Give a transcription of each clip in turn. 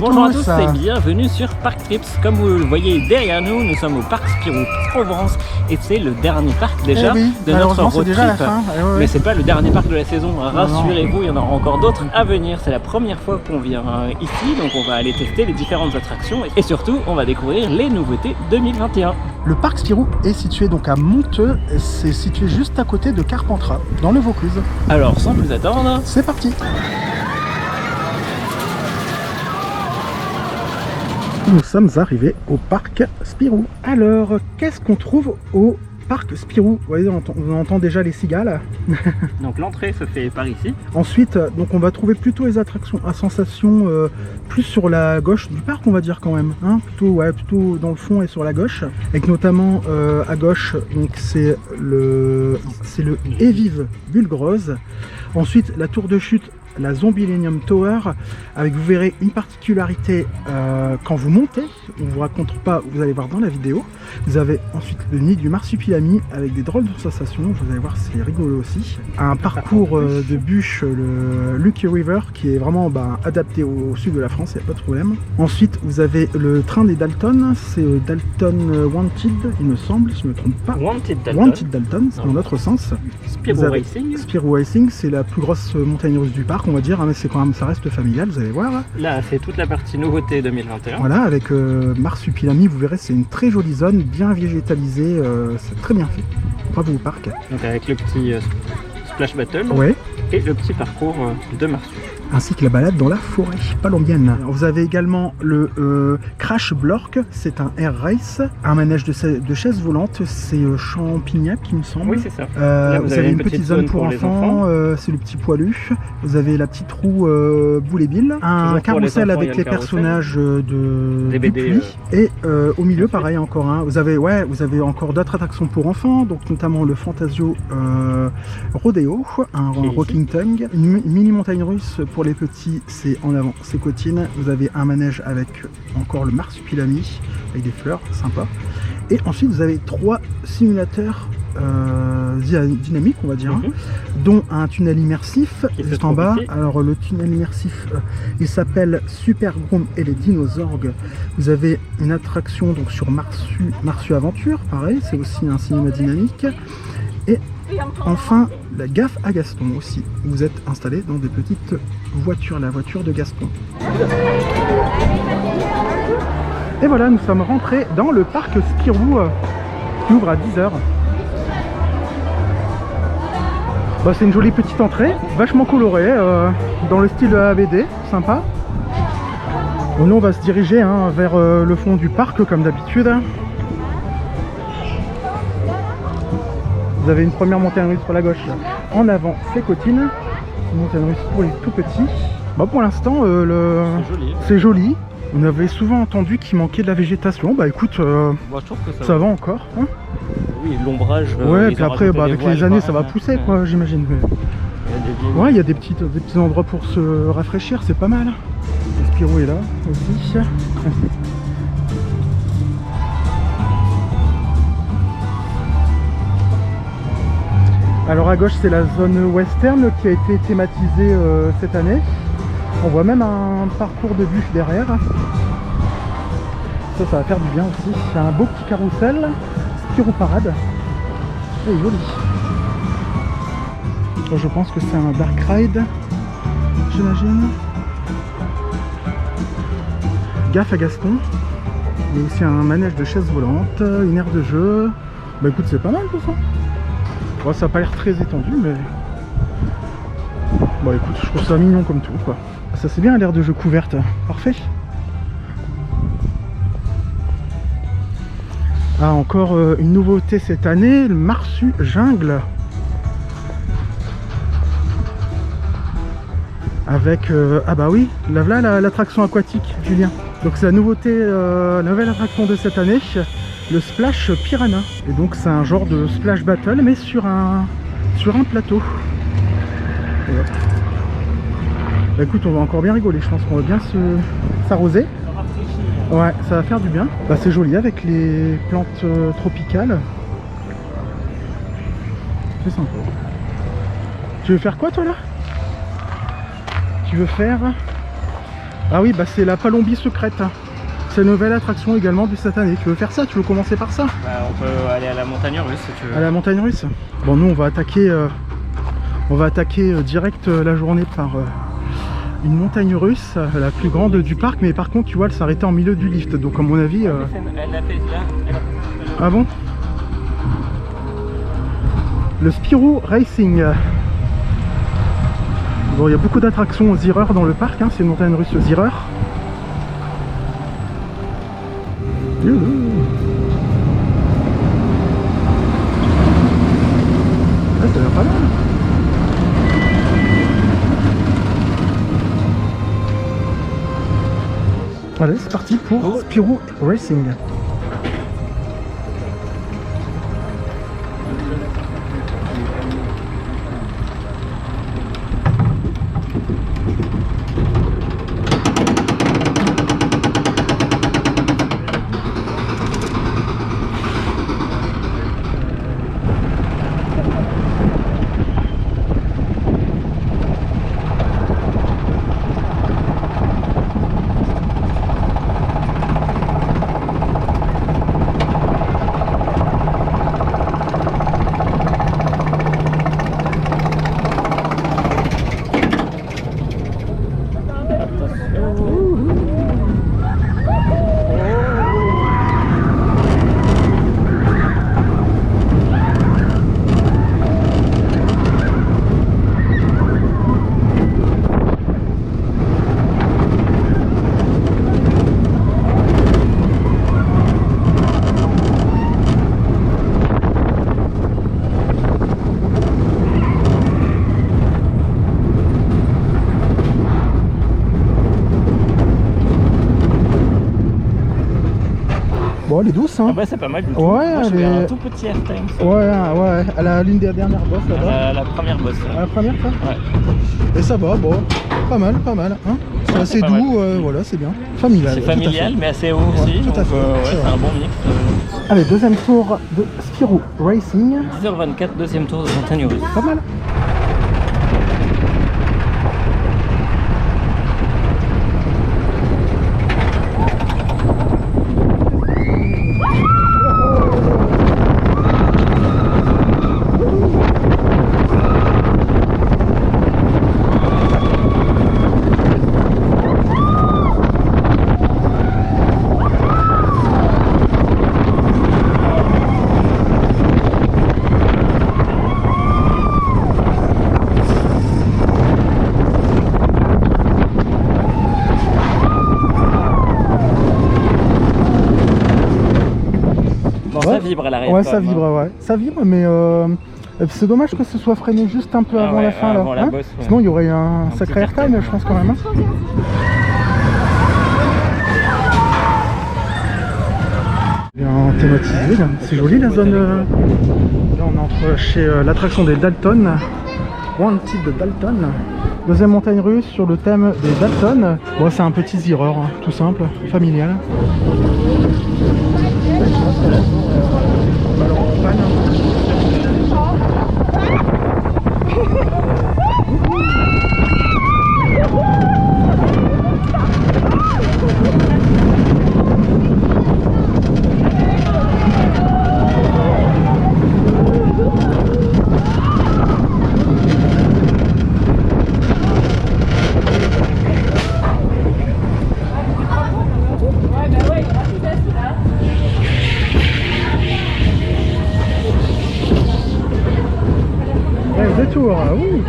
Bonjour à tous et bienvenue sur Parc Trips. Comme vous le voyez derrière nous, nous sommes au Parc Spirou Provence et c'est le dernier parc déjà de notre road trip. Mais c'est pas le dernier parc de la saison, rassurez-vous, il y en aura encore d'autres à venir. C'est la première fois qu'on vient ici, donc on va aller tester les différentes attractions et surtout on va découvrir les nouveautés 2021. Le Parc Spirou est situé donc à Monteux, c'est situé juste à côté de Carpentras, dans le Vaucluse. Alors sans plus attendre, c'est parti. Nous sommes arrivés au Parc Spirou. Alors, qu'est-ce qu'on trouve au Parc Spirou? Vous voyez, on entend déjà les cigales. Donc l'entrée se fait par ici. Ensuite, donc on va trouver plutôt les attractions à sensations plus sur la gauche du parc, on va dire quand même. Hein, plutôt dans le fond et sur la gauche. Avec notamment à gauche, donc c'est le Evive Bulgrose. Ensuite, la tour de chute, la Zombilenium Tower, avec, vous verrez, une particularité quand vous montez, on ne vous raconte pas, vous allez voir dans la vidéo. Vous avez ensuite le nid du marsupilami avec des drôles de sensations, vous allez voir, c'est rigolo aussi. Un parcours de bûche, le Lucky River, qui est vraiment adapté au sud de la France, il n'y a pas de problème. Ensuite, vous avez le train des Dalton, c'est Dalton Wanted, il me semble, si je ne me trompe pas. Wanted Dalton, c'est dans l'autre sens. Spirou Racing, c'est la plus grosse montagne russe du parc, on va dire, hein, mais c'est quand même, ça reste familial, vous allez voir. Là, c'est toute la partie nouveauté 2021. Voilà, avec marsupilami, vous verrez, c'est une très jolie zone, bien végétalisée, c'est très bien fait. Bravo au parc. Donc avec le petit Splash Battle et le petit parcours de Marsu. Ainsi que la balade dans la forêt palombienne. Vous avez également le Crash Blork, c'est un air race, un manège de chaises volantes, c'est Champignac il me semble. Oui, c'est ça. Là, vous avez une petite zone pour enfants, c'est le petit poilu. Vous avez la petite roue Boule et Bill, un carrousel avec les personnages de BD, et au milieu pareil encore un. Vous avez encore d'autres attractions pour enfants, donc notamment le Fantasio Rodeo, un Rocking Tongue, une mini montagne russe. Pour les petits, c'est en avant, c'est Cotine. Vous avez un manège avec encore le marsupilami, avec des fleurs, sympa. Et ensuite, vous avez 3 simulateurs dynamiques, on va dire, dont un tunnel immersif juste en bas. Alors, le tunnel immersif, il s'appelle Super Groom et les dinosaures. Vous avez une attraction donc sur Marsu Aventure, pareil, c'est aussi un cinéma dynamique. Et enfin, la gaffe à Gaston aussi. Vous êtes installé dans des petites voitures, la voiture de Gaston. Et voilà, nous sommes rentrés dans le parc Spirou qui ouvre à 10 h. C'est une jolie petite entrée, vachement colorée, dans le style ABD, sympa. Bon, nous on va se diriger vers le fond du parc comme d'habitude. Vous avez une première montagne russe sur la gauche. En avant, c'est Cotine. Une montagne russe pour les tout petits. Pour l'instant, c'est joli. On avait souvent entendu qu'il manquait de la végétation. Écoute, je trouve que ça va encore. Hein, oui, l'ombrage. Ouais, puis après, avec les années, ça va pousser, quoi, j'imagine. Ouais, il y a des petits endroits pour se rafraîchir, c'est pas mal. Le Spirou est là aussi. Alors à gauche, c'est la zone western qui a été thématisée cette année. On voit même un parcours de bûche derrière. Ça va faire du bien aussi. C'est un beau petit carrousel, Spirou Parade. C'est joli. Je pense que c'est un dark ride, j'imagine. Gaffe à Gaston. Il y a aussi un manège de chaises volantes, une aire de jeu. Écoute, c'est pas mal tout ça. Ça n'a pas l'air très étendu, mais écoute, je trouve ça mignon comme tout, quoi. Ça c'est bien l'air de jeu couverte, parfait. Encore une nouveauté cette année, le Marsu Jungle. Avec, l'attraction aquatique, Julien. Donc c'est la nouveauté, la nouvelle attraction de cette année. Le Splash Piranha. Et donc c'est un genre de Splash Battle mais sur un plateau. Écoute, on va encore bien rigoler, je pense qu'on va bien s'arroser. Ouais, ça va faire du bien. C'est joli avec les plantes tropicales. C'est sympa. Tu veux faire quoi toi là? Tu veux faire Ah oui, bah c'est la Palombie secrète. C'est une nouvelle attraction également du cette année. Tu veux faire ça? Tu veux commencer par ça? Bah, on peut aller à la montagne russe si tu veux. À la montagne russe. Bon, nous on va attaquer direct la journée par une montagne russe, la plus grande du parc. Mais par contre, tu vois, elle s'arrêtait en milieu du lift. Donc à mon avis... Elle a fait là. Ah bon? Le Spirou Racing. Bon, il y a beaucoup d'attractions aux Zierer dans le parc, hein. C'est une montagne russe Zierer. Ah, ça a l'air pas mal. Allez, c'est parti pour Spirou Racing. Bon, elle est douce, hein. Ah bah c'est pas mal du tout. Ouais, moi, elle est... un tout petit airtime. Ouais, elle a l'une des dernières bosses là-bas. La première bosse. Là. La première, ça? Ouais. Et ça va, bon, pas mal, hein. C'est assez doux, voilà, c'est bien. Familial. C'est familial, mais assez haut ouais, aussi. Tout à fait. C'est un bon mix. Allez, deuxième tour de Spirou Racing. 10h24, deuxième tour de montagne russe. Pas mal. Ça vibre à l'arrière. Ouais, ça vibre, ouais. Ça vibre, mais c'est dommage que ce soit freiné juste un peu avant la fin là. La bosse, ouais. Sinon il y aurait un sacré airtime, je pense quand même. Hein. Bien thématisé, c'est joli la zone. Là on entre chez l'attraction des Dalton, Wanted de Dalton. Deuxième montagne russe sur le thème des Dalton. Bon, c'est un petit Zierer, hein, tout simple, familial. Détour, oui.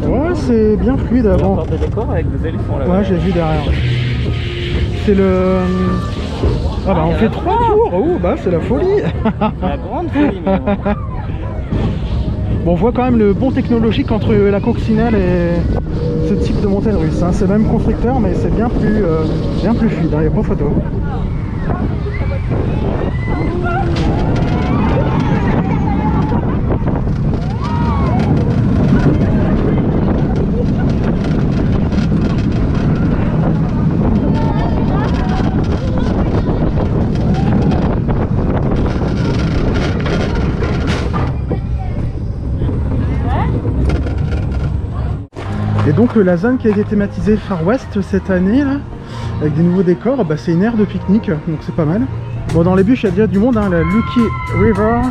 Ouais, c'est bien fluide avant. Il y a des décors avec des éléphants là. Ouais, j'ai vu derrière. C'est le... Ah bah on fait 3 tours. Oh bah c'est la folie. La grande folie, mais bon. Bon, on voit quand même le bond technologique entre la coccinelle et ce type de montagne russe. Hein. C'est le même constructeur, mais c'est bien plus fluide. Il n'y a pas photo. Et donc la zone qui a été thématisée Far West cette année, là, avec des nouveaux décors, bah, c'est une aire de pique-nique, donc c'est pas mal. Bon, dans les bûches, il y a déjà du monde, hein, la Lucky River.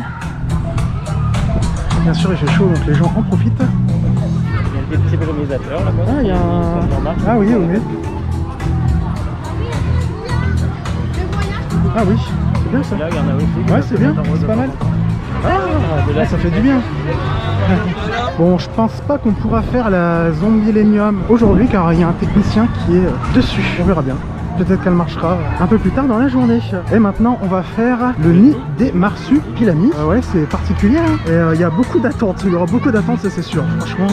Bien sûr, il fait chaud, donc les gens en profitent. Il y a des petits brumisateurs là-bas. Ah, il y a un... Ah oui, oui. Ah oui, c'est bien ça. Là, il y en a aussi. Ouais, c'est bien, c'est pas mal. Ah, ça fait du bien. Bon, je pense pas qu'on pourra faire la Zombielénium aujourd'hui car il y a un technicien qui est dessus. On verra bien. Peut-être qu'elle marchera un peu plus tard dans la journée. Et maintenant, on va faire le nid des marsupilamis. Ouais, c'est particulier. Hein. Et il y a beaucoup d'attentes. Il y aura beaucoup d'attentes, c'est sûr. Franchement,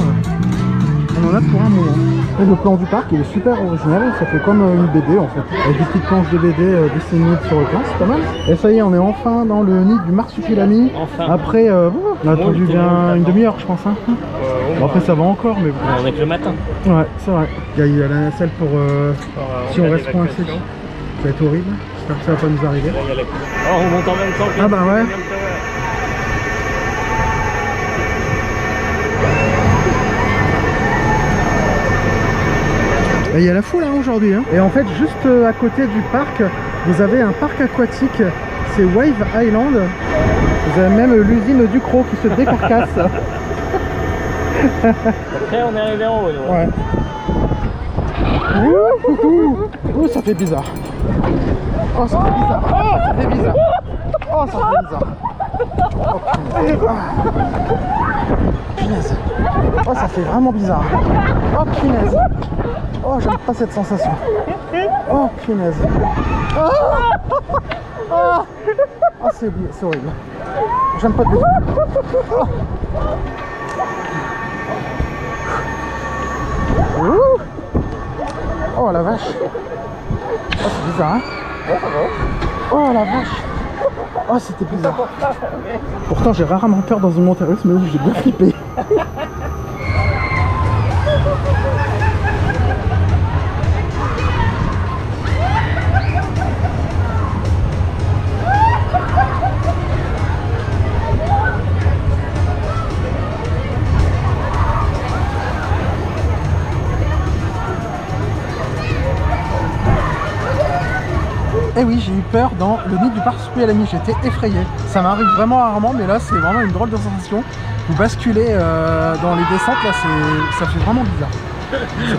on en a pour un moment. Et le plan du parc, il est super original. Ça fait comme une BD en fait. Avec des petites planches de BD dessinées sur le plan, c'est pas mal. Et ça y est, on est enfin dans le nid du marsupilami. Enfin. Après, on a attendu bien une demi-heure, je pense. Hein. Bon, après, ça va encore, mais bon. On est que le matin. Ouais, c'est vrai. Il y a la nacelle pour si on reste coincé. Ça va être horrible. J'espère que ça va pas nous arriver. Oh, on monte en même temps que... Ah bah ouais. Et il y a la foule hein, aujourd'hui. Hein. Et en fait, juste à côté du parc, vous avez un parc aquatique. C'est Wave Island. Vous avez même l'usine Ducrot qui se décarcasse. Après, on est arrivé en haut. Ouais. Ouh, ça fait bizarre. Oh, ça fait bizarre. Oh, ça fait bizarre. Oh, ça fait bizarre. Oh, punaise. Oh, ça fait vraiment bizarre. Oh, punaise. Oh, j'aime pas cette sensation. Oh, punaise. Oh, oh c'est horrible. J'aime pas du tout. Oh. Oh la vache. Oh c'est bizarre hein. Oh la vache. Oh c'était bizarre. Pourtant j'ai rarement peur dans une montagne russe, mais j'ai bien flippé. Et oui, j'ai eu peur dans le nid du marsupilami, j'étais effrayé. Ça m'arrive vraiment rarement, mais là c'est vraiment une drôle de sensation. Vous basculez dans les descentes, là ça fait vraiment bizarre.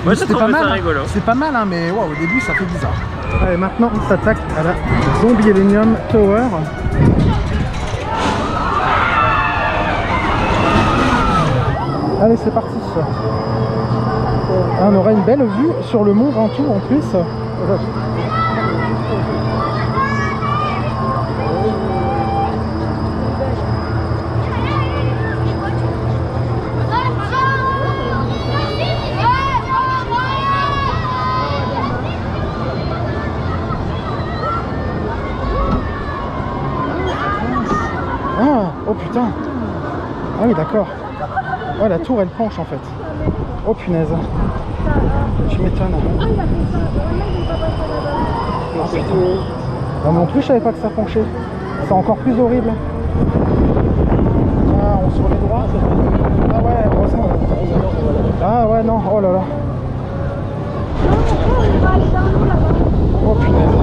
Moi c'était pas mal, rigolo. C'est pas mal, hein, mais wow, au début ça fait bizarre. Allez, maintenant on s'attaque à la Zombielénium Tower. Allez, c'est parti. On aura une belle vue sur le mont Ventoux en plus. Oh putain. Ah oui d'accord. Oh la tour elle penche en fait. Oh punaise. Tu m'étonnes. Non mais en plus je savais pas que ça penchait. C'est encore plus horrible. Ah on se remet droit. Ah ouais heureusement. Ah ouais non. Oh là là. Oh punaise.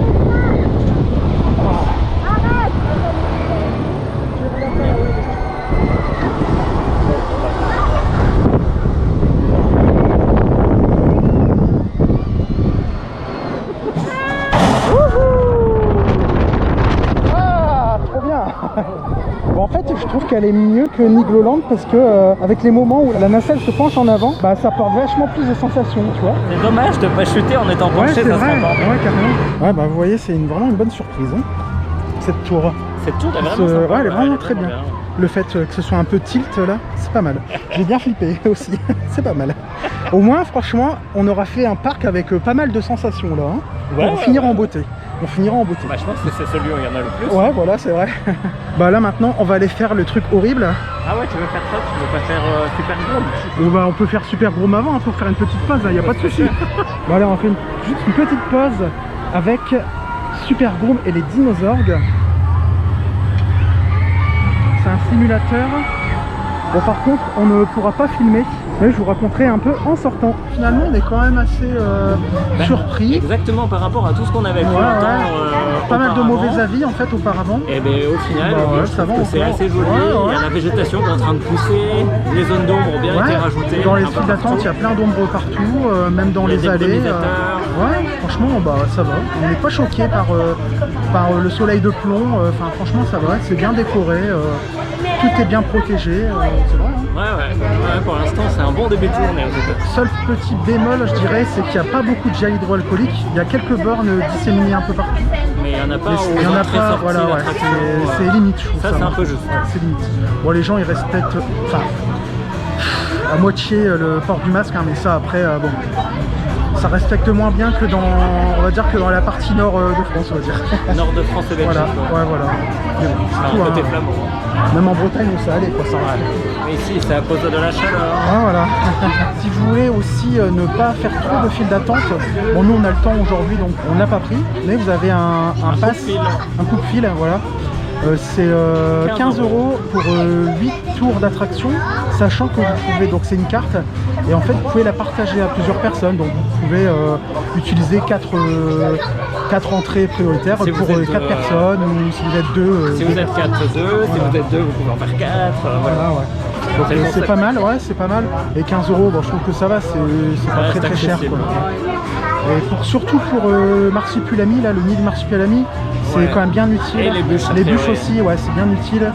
Bon, en fait je trouve qu'elle est mieux que Nigloland parce que avec les moments où la nacelle se penche en avant, bah ça apporte vachement plus de sensations, tu vois. C'est dommage de pas chuter en étant penché, ça serait pas. Ouais carrément. Ouais bah vous voyez c'est vraiment une bonne surprise hein, cette tour. Cette tour est vraiment sympa. Ouais elle est vraiment très bien. Le fait que ce soit un peu tilt là, c'est pas mal. J'ai bien flippé aussi, c'est pas mal. Au moins franchement on aura fait un parc avec pas mal de sensations là hein, pour finir en beauté. On finira en beauté. Bah, je pense que c'est celui où il y en a le plus. Ouais, voilà, c'est vrai. Bah là maintenant, on va aller faire le truc horrible. Ah ouais, tu veux faire ça? Tu veux pas faire Super Groom? Bon bah on peut faire Super Groom avant hein, pour faire une petite pause, il n'y a pas de souci. Bon allez, on va faire juste une petite pause avec Super Groom et les dinosaures. C'est un simulateur. Bon par contre, on ne pourra pas filmer. Mais je vous raconterai un peu en sortant. Finalement, on est quand même assez surpris. Exactement, par rapport à tout ce qu'on avait pu entendre. Pas mal de mauvais avis en fait auparavant. Et bien au final, je trouve que c'est assez joli. Il y a la végétation qui est en train de pousser. Les zones d'ombre ont bien été rajoutées. Dans les files d'attente, il y a plein d'ombre partout, même dans les allées. Ouais, franchement, bah, ça va. On n'est pas choqué par le soleil de plomb. Enfin, franchement, ça va. C'est bien décoré. Tout est bien protégé. C'est vrai. Ouais, pour l'instant, c'est un bon début de journée. Seul petit bémol, je dirais, c'est qu'il n'y a pas beaucoup de gel hydroalcoolique. Il y a quelques bornes disséminées un peu partout. Mais il n'y en a pas. Il y en a pas. Voilà, c'est limite, je trouve ça. C'est un peu juste. C'est limite. Bon, les gens, ils respectent. Enfin, à moitié le port du masque, hein, mais ça après, bon, ça respecte moins bien que dans, on va dire que dans la partie nord de France, on va dire. Nord de France et Belgique. Voilà, voilà. Mais bon, c'est un côté flamand. Même en Bretagne, ça allait, quoi, ça va. Mais ici, c'est à cause de la chaleur. Ouais, voilà. Si vous voulez aussi ne pas faire trop de file d'attente, bon, nous on a le temps aujourd'hui, donc on n'a pas pris, mais vous avez un pass, un coup de fil, voilà. C'est 15 € pour 8 tours d'attraction, sachant que vous pouvez, donc c'est une carte, et en fait vous pouvez la partager à plusieurs personnes, donc vous pouvez utiliser 4 entrées prioritaires si pour 4 personnes, ou si vous êtes 2. Si vous êtes 4, 2, si vous êtes 2, vous pouvez en faire 4. Voilà, ouais. C'est pas mal, ouais, c'est pas mal. Et 15 €, bon, je trouve que ça va, c'est pas très cher, quoi. Et surtout pour Marsupilami, là, le nid de Marsupilami, c'est quand même bien utile. Et les bûches aussi, ouais, c'est bien utile.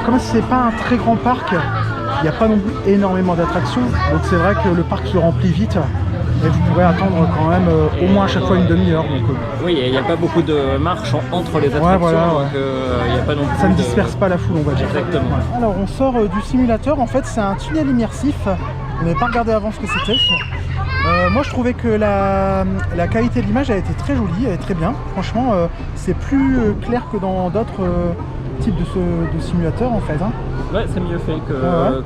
Comme c'est pas un très grand parc, il n'y a pas non plus énormément d'attractions, donc c'est vrai que le parc se remplit vite. Et vous pourrez attendre quand même au moins à chaque fois une demi-heure. Oui, il n'y a pas beaucoup de marches entre les attractions, donc il y a pas non plus ça ne disperse pas la foule, on va dire. Exactement. Ouais. Alors on sort du simulateur, en fait c'est un tunnel immersif. On n'avait pas regardé avant ce que c'était. Moi je trouvais que la qualité de l'image a été très jolie, elle est très bien. Franchement, c'est plus clair que dans d'autres types de simulateurs en fait. Hein. Ouais, c'est mieux fait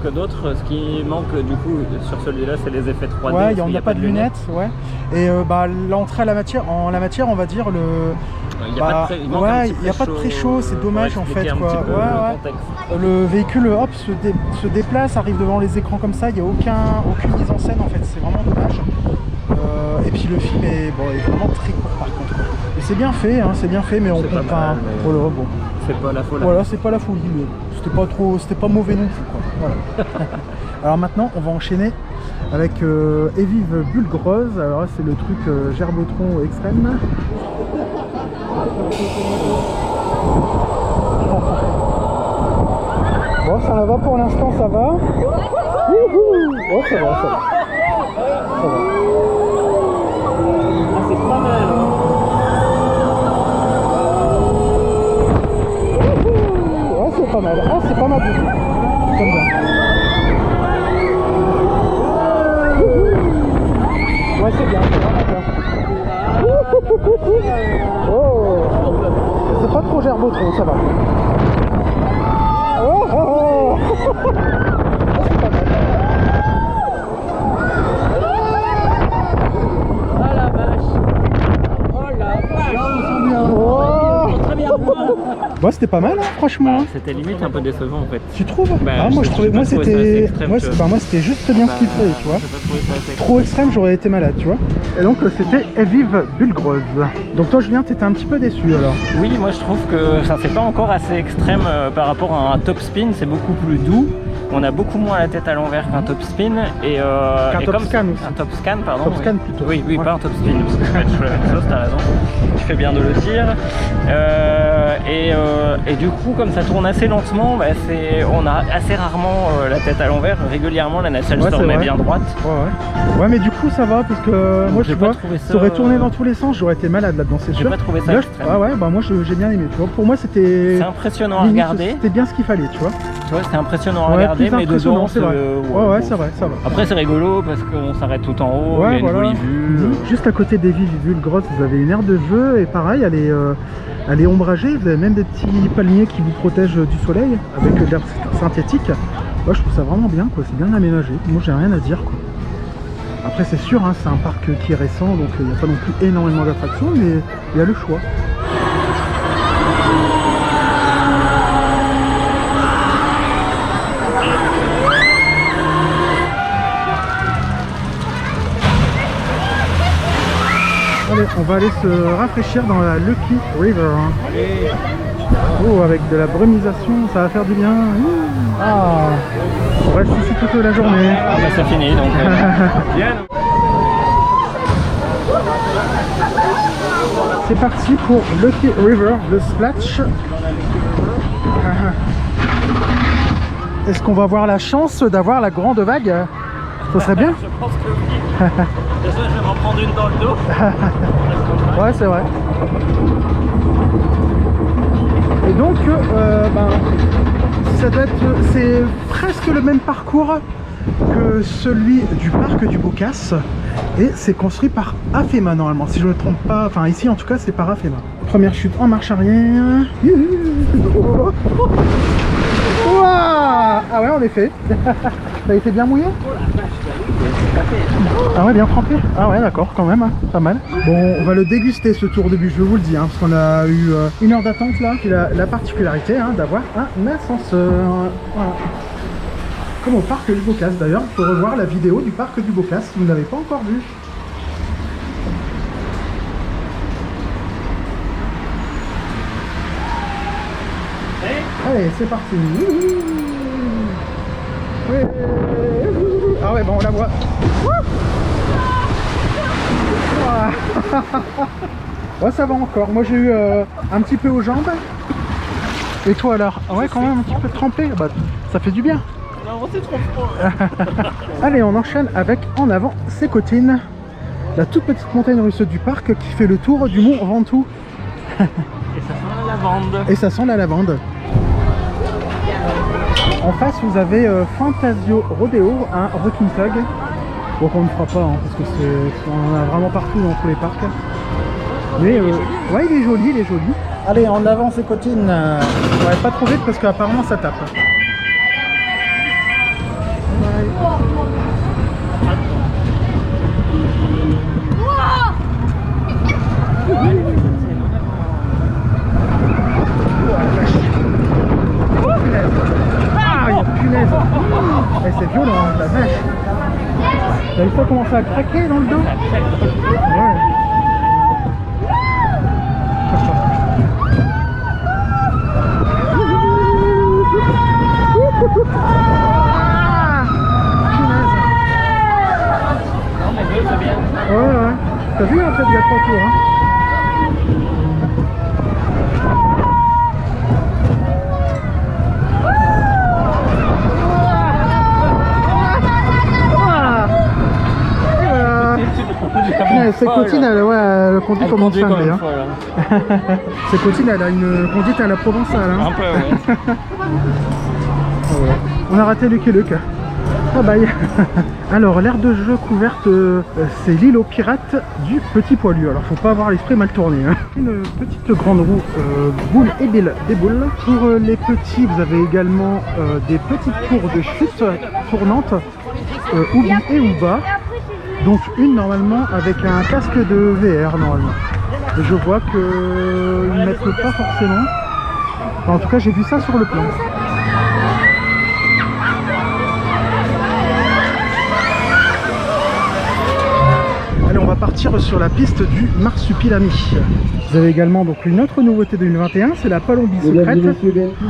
que d'autres. Ce qui manque du coup sur celui-là, c'est les effets 3D. Ouais, il n'y a pas de lunettes. Ouais. Et l'entrée en la matière, on va dire il n'y a pas de pré-show, c'est dommage en fait. Quoi. Le véhicule hop, se déplace, arrive devant les écrans comme ça, il n'y a aucune mise en scène en fait, c'est vraiment dommage. Et puis le film est vraiment très court par contre. Et c'est bien fait, hein, mais on compte pas. Bon. C'est pas la folie. Voilà, c'est pas la folie, mais c'était pas mauvais non plus. Quoi. Voilà. Alors maintenant, on va enchaîner avec Evive Bulgrose. Alors là, c'est le truc Gerbotron extrême. Bon, ça va pour l'instant, ça va. Oh, ça va. Ah, c'est pas mal. Ouais, c'est pas mal. Ah, c'est pas mal du tout. J'aime bien. Ouais, c'est bien, c'est vraiment bien. Oh, c'est pas trop Gerbotron, ça va. Oh. Bah, c'était pas mal, hein, franchement. C'était limite un peu décevant en fait. Tu trouves? Moi c'était juste bien ce qu'il fallait, tu vois. Trop extrême, j'aurais été malade, tu vois. Et donc c'était Evive Bulgrose. Donc toi Julien, t'étais un petit peu déçu alors? Oui, moi je trouve que ça c'est pas encore assez extrême par rapport à un top spin, c'est beaucoup plus doux. On a beaucoup moins la tête à l'envers qu'un top spin qu'un top scan aussi. Un top scan, pardon. Top scan plutôt. Oui, pas un top spin, parce que je vais être la même chose, t'as raison. Tu fais bien de le dire. Et du coup, comme ça tourne assez lentement, on a assez rarement la tête à l'envers. Régulièrement, la nacelle se remet bien droite. Ouais, mais du coup, ça va, parce que moi, je vois, ça aurait tourné dans tous les sens, j'aurais été malade là-dedans, c'est sûr. J'ai pas trouvé ça extrême. Moi, j'ai bien aimé, tu vois. Pour moi, c'était impressionnant à regarder. C'était bien ce qu'il fallait, tu vois. Tu vois, c'était impressionnant à regarder, mais dedans, c'est vrai. Ça va. Après, c'est rigolo parce qu'on s'arrête tout en haut, il y a une jolie vue. Juste à côté d'Evive Bulgrose, vous avez une aire de jeu, et pareil, elle est ombragée, vous avez même des petits palmiers qui vous protègent du soleil avec de l'herbe synthétique. Moi, je trouve ça vraiment bien, quoi. C'est bien aménagé. Moi, j'ai rien à dire, quoi. Après, c'est sûr, hein, c'est un parc qui est récent, donc il n'y a pas non plus énormément d'attractions, mais il y a le choix. On va aller se rafraîchir dans la Lucky River. Allez. Oh, avec de la brumisation, ça va faire du bien. Ah, on reste ici toute la journée. Ah bah c'est fini donc. Bien. C'est parti pour Lucky River, le splash. Est-ce qu'on va avoir la chance d'avoir la grande vague? Ça serait bien. Je pense que oui. Je vais m'en prendre une dans le dos. Ouais, c'est vrai. Et donc, c'est presque le même parcours que celui du parc du Bocas. Et c'est construit par Afema normalement, si je ne me trompe pas. Enfin, ici en tout cas, c'est par Afema. Première chute en marche arrière. Ah ouais, en effet. Ça a été bien mouillé? Ah ouais, bien trempé. Ah ouais, d'accord, quand même, hein. Pas mal. Bon, on va le déguster ce tour de bûche, je vous le dis, hein, parce qu'on a eu 1 heure d'attente là. Puis la particularité d'avoir un ascenseur. Voilà. Comme au parc du Bocas d'ailleurs, il faut revoir la vidéo du parc du Bocas si vous ne l'avez pas encore vue. Allez, c'est parti. Ah ouais, bon, on la voit. Ouais, ça va encore. Moi, j'ai eu un petit peu aux jambes. Et toi alors? Ah ouais, quand même un petit peu trempé. Bah, ça fait du bien. Non, c'est trop froid. Allez, on enchaîne avec en avant Sécotine, la toute petite montagne russe du parc qui fait le tour du mont Ventoux. Et ça sent la lavande. Et ça sent la lavande. En face, vous avez Fantasio Rodeo, un Rocking Tug. Donc on ne fera pas, parce que on en a vraiment partout dans tous les parcs. Mais ouais, il est joli, il est joli. Allez, en avant Sécotine. Ouais, pas trop vite parce qu'apparemment ça tape. C'est violent, hein, la vache. T'as vu ça commencer à craquer dans le dos? Ouais. Ouais. T'as vu en fait, il y a 3 tours. Hein. Sécotine, elle conduit comme une femme. Sécotine, elle a une conduite à la provençale. Hein. Un peu, ouais. Ouais. On a raté Lucky Luke. Ah bye. Alors, l'aire de jeu couverte, c'est l'île aux pirates du petit poilu. Alors, faut pas avoir l'esprit mal tourné. Hein. Une petite grande roue boule et des boules. Pour les petits, vous avez également des petites tours de chute tournantes, Oubi et Ouba. Donc une normalement avec un casque de VR normalement. Et je vois qu'ils ne mettent pas forcément. Enfin, en tout cas j'ai vu ça sur le plan. Allez, on va partir sur la piste du Marsupilami. Vous avez également donc une autre nouveauté de 2021, c'est la Palombie secrète.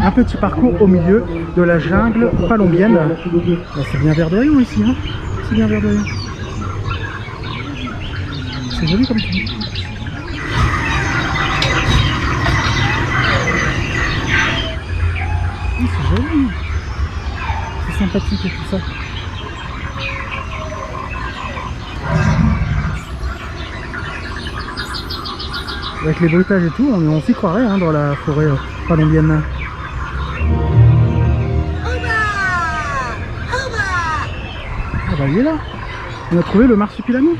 Un petit parcours au milieu de la jungle palombienne. C'est bien verdoyant ici, hein. C'est bien verdoyant. C'est joli comme tout. Oui, c'est joli. C'est sympathique et tout ça. Avec les bruitages et tout, on s'y croirait hein, dans la forêt palombienne. Ah bah il est là. On a trouvé le Marsupilami.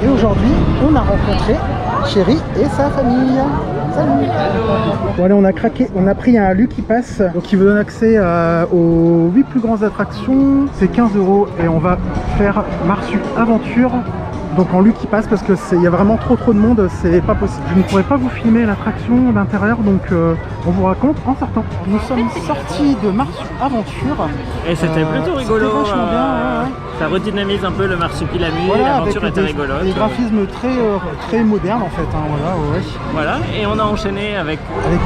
Et aujourd'hui, on a rencontré Chéri et sa famille. Salut. Bon allez, on a craqué, on a pris un Lucky Pass, donc qui vous donne accès aux 8 plus grandes attractions. C'est 15 € et on va faire Marsu Aventure Donc en Lucky Pass parce que il y a vraiment trop de monde, c'est pas possible. Je ne pourrais pas vous filmer l'attraction d'intérieur, donc on vous raconte en sortant. Nous sommes sortis de Marsup-Aventure. Et c'était plutôt rigolo. C'était vachement bien, ouais. Ça redynamise un peu le Marsupilami, voilà, l'aventure était rigolote. Des graphismes très modernes en fait. Hein, voilà, ouais. Voilà, et on a enchaîné avec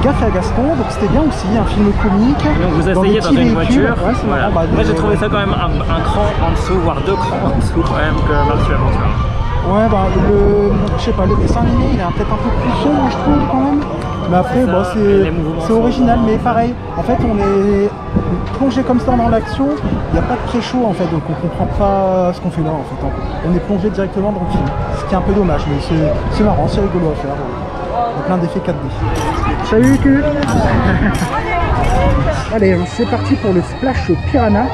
Gaffe à Gaston, donc c'était bien aussi, un film comique. Donc vous asseyez dans une voiture. Ouais, voilà. Moi j'ai trouvé ça quand même un cran en dessous, voire 2 crans en dessous quand même que Marsup-Aventure. Ouais, bah je sais pas, le dessin animé il est peut-être un peu plus sombre je trouve quand même. Mais après bon, c'est original, mais pareil, en fait on est plongé comme ça dans l'action, il n'y a pas de pré-show en fait, donc on comprend pas ce qu'on fait là en fait. On est plongé directement dans le film, ce qui est un peu dommage, mais c'est marrant, c'est rigolo à faire. Il y a plein d'effets 4D. Salut cul. Allez, c'est parti pour le Splash Piranha.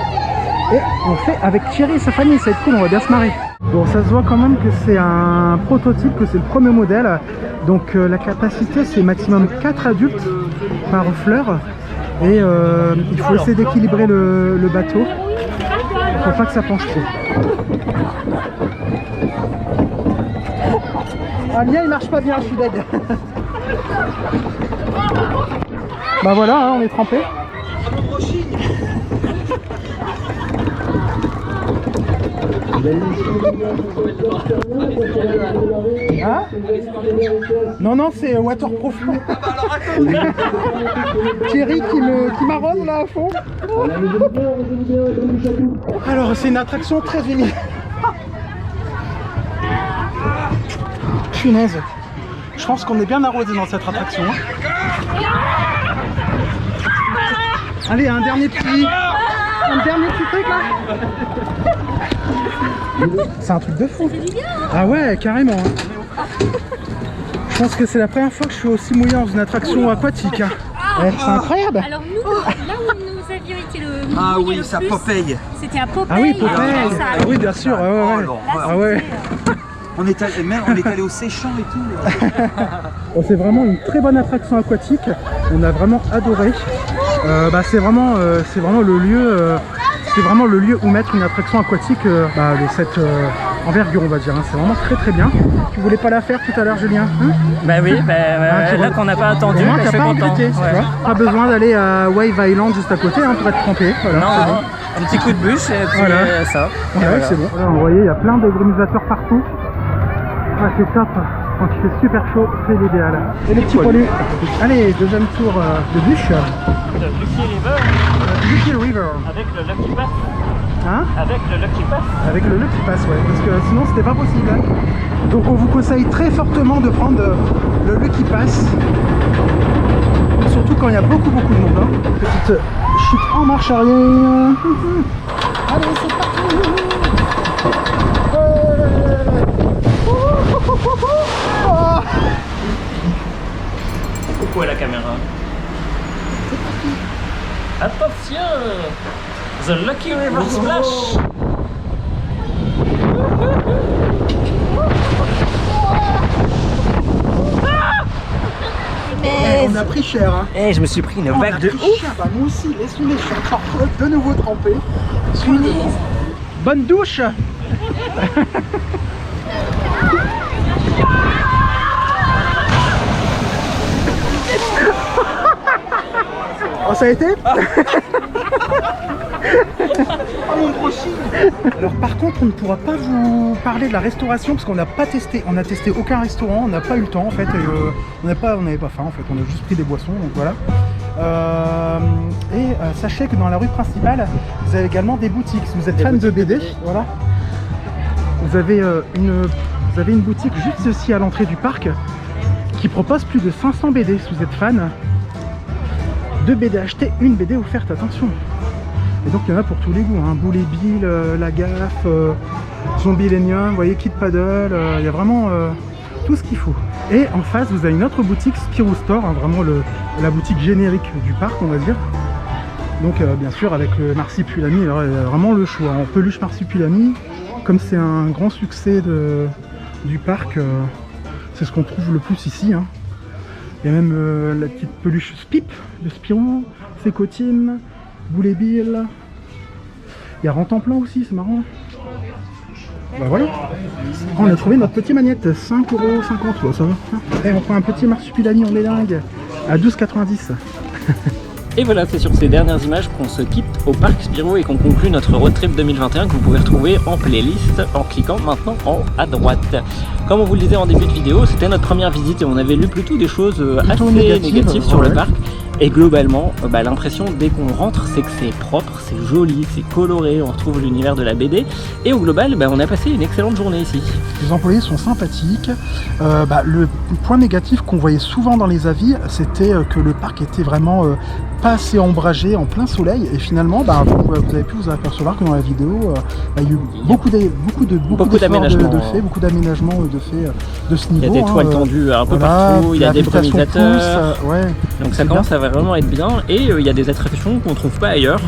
Et on fait avec Thierry et sa famille, ça va être cool, on va bien se marrer. Bon, ça se voit quand même que c'est un prototype, que c'est le premier modèle. Donc la capacité c'est maximum 4 adultes par fleur. Et il faut essayer d'équilibrer le bateau. Il ne faut pas que ça penche trop. Ah, le mien il marche pas bien, je suis dead. Bah voilà, hein, on est trempé. Hein? Non, non, c'est waterproof. Thierry qui m'arrose là à fond. Alors, c'est une attraction très humide. Punaise. Je pense qu'on est bien arrosé dans cette attraction. Allez, un dernier petit truc là. C'est un truc de fou. Ah ouais, carrément. Je pense que c'est la première fois que je suis aussi mouillé dans une attraction aquatique. Hein. Ouais, c'est incroyable. Alors nous, là où nous avions été le ah oui, c'est à Popeye. C'était à Popeye. Ah oui, Popeye. Ah oui, bien sûr. Ouais, ouais. Ah ouais. On est allé au séchant et tout. C'est vraiment une très bonne attraction aquatique. On a vraiment adoré. C'est vraiment le lieu. C'est vraiment le lieu où mettre une attraction aquatique de cette envergure, on va dire. Hein. C'est vraiment très très bien. Tu voulais pas la faire tout à l'heure, Julien, hein? Bah oui, là qu'on n'a pas attendu, je suis content. Pas besoin d'aller à Wave Island juste à côté hein, pour être trempé. Voilà, non, un petit coup de bûche et puis voilà. Ça. Ouais, c'est bon. Voilà, vous voyez, il y a plein de grémisateurs partout. Ah, c'est top. Quand il fait super chaud, c'est l'idéal. Et les petits poilus. Allez, deuxième tour de bûche. Lucky River. Avec le Lucky Pass. Hein? Avec le Lucky Pass. Avec le Lucky Pass, ouais. Parce que sinon, c'était pas possible. Hein. Donc, on vous conseille très fortement de prendre le Lucky Pass. Surtout quand il y a beaucoup de monde. Hein. Petite chute en marche arrière. Allez, c'est parti. Coucou à la caméra. Attention! The Lucky River Splash! Mais on a pris cher. Hein. Je me suis pris une vague de ouf! Bah, moi aussi, laisse-nous, je suis encore de nouveau trempé. Bonne douche! Oh, ça a été? Alors par contre on ne pourra pas vous parler de la restauration parce qu'on n'a pas testé, on a testé aucun restaurant, on n'a pas eu le temps en fait, et, on n'avait pas faim en fait, on a juste pris des boissons donc voilà. Sachez que dans la rue principale vous avez également des boutiques, si vous êtes fan de BD, voilà. Vous avez une boutique juste ici à l'entrée du parc qui propose plus de 500 BD si vous êtes fan. 2 BD achetées, une BD offerte, attention. Et donc il y en a pour tous les goûts, hein. Boule et Bill, La Gaffe, Zombillenium, vous voyez, Kid Paddle, il y a vraiment tout ce qu'il faut. Et en face vous avez une autre boutique, Spirou Store, hein, vraiment la boutique générique du parc on va dire. Donc bien sûr avec le Marsupilami, alors il y a vraiment le choix, en peluche Marsupilami, comme c'est un grand succès du parc, c'est ce qu'on trouve le plus ici. Hein. Il y a même la petite peluche Spip de Spirou, Sécotine, Boule et Bill. Il y a Rantanplan aussi, c'est marrant. Bah voilà. On a trouvé notre petit magnette, 5,50 €, ça va. Et on prend un petit marsupilami, on est dingue, à 12,90 €. Et voilà, c'est sur ces dernières images qu'on se quitte au parc Spirou et qu'on conclut notre road trip 2021 que vous pouvez retrouver en playlist en cliquant maintenant en haut à droite. Comme on vous le disait en début de vidéo, c'était notre première visite et on avait lu plutôt des choses assez négatives sur le parc. Et globalement, l'impression dès qu'on rentre, c'est que c'est propre, c'est joli, c'est coloré, on retrouve l'univers de la BD. Et au global, on a passé une excellente journée ici. Les employés sont sympathiques. Le point négatif qu'on voyait souvent dans les avis, c'était que le parc était vraiment pas assez ombragé en plein soleil. Et finalement, vous avez pu vous apercevoir que dans la vidéo, il y a eu beaucoup d'aménagements de fait de ce niveau. Il y a des toiles tendues un peu partout, il y a des brumisateurs. Donc ça commence à vraiment être bien et il y a des attractions qu'on trouve pas ailleurs,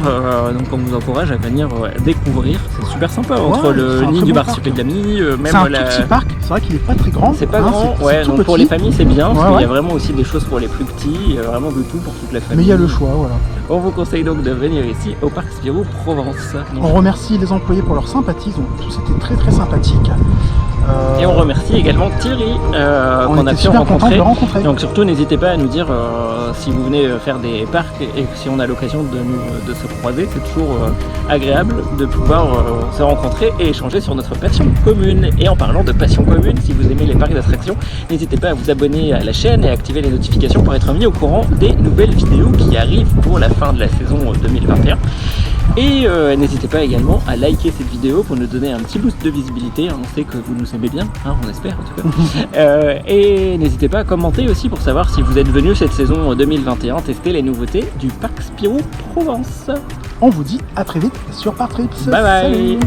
donc on vous encourage à venir découvrir. C'est super sympa entre le nid du marsupilami, même c'est un tout petit parc, c'est vrai qu'il est pas très grand. C'est pas grand, donc pour les familles c'est bien, parce qu'il y a vraiment aussi des choses pour les plus petits, vraiment de tout pour toute la famille. Mais il y a le choix, voilà. On vous conseille donc de venir ici au parc Spirou Provence. Donc, on remercie les employés pour leur sympathie, ils ont tous été très très sympathiques. Et on remercie également Thierry qu'on a pu rencontrer. Donc surtout n'hésitez pas à nous dire si vous venez faire des parcs et si on a l'occasion de se croiser, c'est toujours agréable de pouvoir se rencontrer et échanger sur notre passion commune. Et en parlant de passion commune, si vous aimez les parcs d'attractions, n'hésitez pas à vous abonner à la chaîne et à activer les notifications pour être mis au courant des nouvelles vidéos qui arrivent pour la fin de la saison 2021. Et n'hésitez pas également à liker cette vidéo pour nous donner un petit boost de visibilité. On sait que vous nous aimez bien, on espère en tout cas. Et n'hésitez pas à commenter aussi pour savoir si vous êtes venus cette saison 2021 tester les nouveautés du parc Spirou Provence. On vous dit à très vite sur Park Trips. Bye bye. Salut.